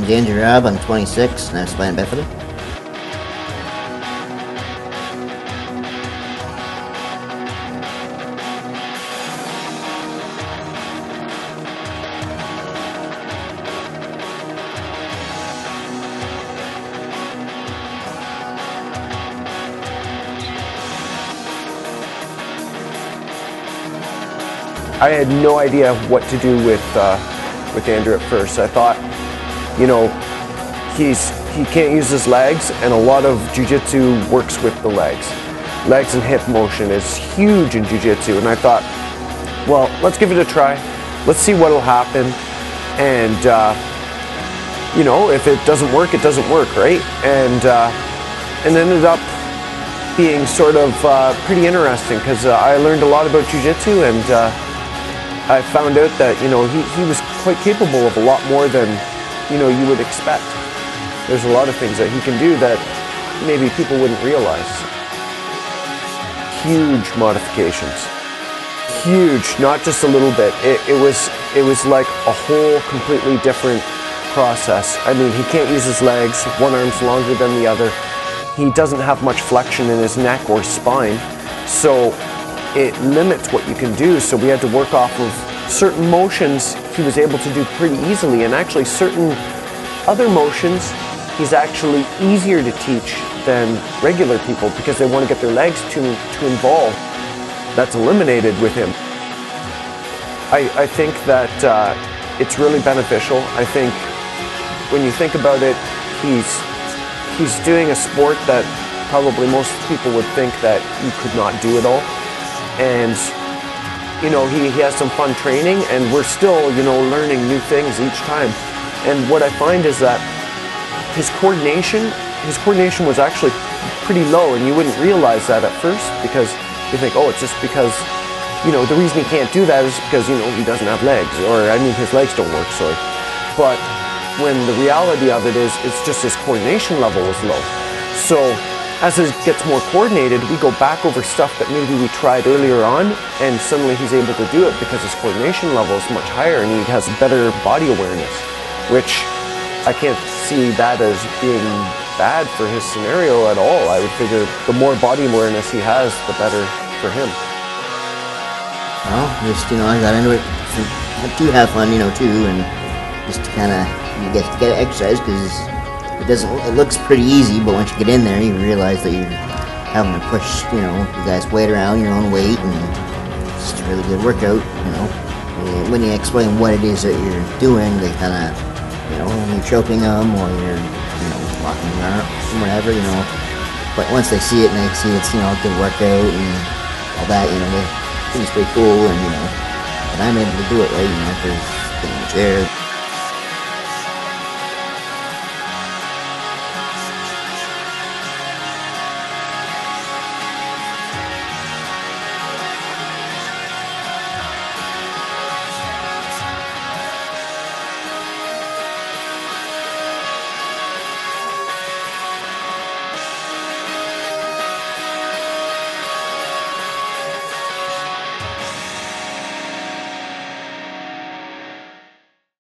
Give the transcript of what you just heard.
Brazilian Jui Robb. I'm 26 and I have Spina Bifida. I had no idea what to do with Andrew at first. I thought, you know, he can't use his legs, and a lot of jiu-jitsu works with the legs. Legs and hip motion is huge in jiu-jitsu, and I thought, well, let's give it a try. Let's see what'll happen, and you know, if it doesn't work, it doesn't work, right? And ended up being sort of pretty interesting because I learned a lot about jiu-jitsu, and I found out that, you know, he was quite capable of a lot more than, you know, you would expect. There's a lot of things that he can do that maybe people wouldn't realize. Huge modifications. Huge, not just a little bit. It was like a whole completely different process. I mean, he can't use his legs. One arm's longer than the other. He doesn't have much flexion in his neck or spine. So it limits what you can do, so we had to work off of certain motions he was able to do pretty easily, and actually certain other motions he's actually easier to teach than regular people because they want to get their legs to involve. That's eliminated with him. I think that it's really beneficial. I think when you think about it, he's doing a sport that probably most people would think that you could not do at all. And, you know, he has some fun training, and we're still, you know, learning new things each time. And what I find is that his coordination was actually pretty low, and you wouldn't realize that at first because you think, oh, it's just because, you know, the reason he can't do that is because, you know, he doesn't have legs, or I mean his legs don't work, sorry. But when the reality of it is, it's just his coordination level is low. So as it gets more coordinated, we go back over stuff that maybe we tried earlier on, and suddenly he's able to do it because his coordination level is much higher and he has better body awareness, which I can't see that as being bad for his scenario at all. I would figure the more body awareness he has, the better for him. Well, just, you know, I got into it to have fun, you know, too, and just to kind of get exercise because it looks pretty easy, but once you get in there, you realize that you're having to push, you know, you guys' weight around your own weight, and it's just a really good workout, you know. And when you explain what it is that you're doing, they kind of, you know, when you're choking them or you're, you know, locking them out or whatever, you know. But once they see it and they see it's, you know, a good workout and all that, you know, they think it's pretty cool, and, you know, and I'm able to do it, right, you know, because getting in the chair.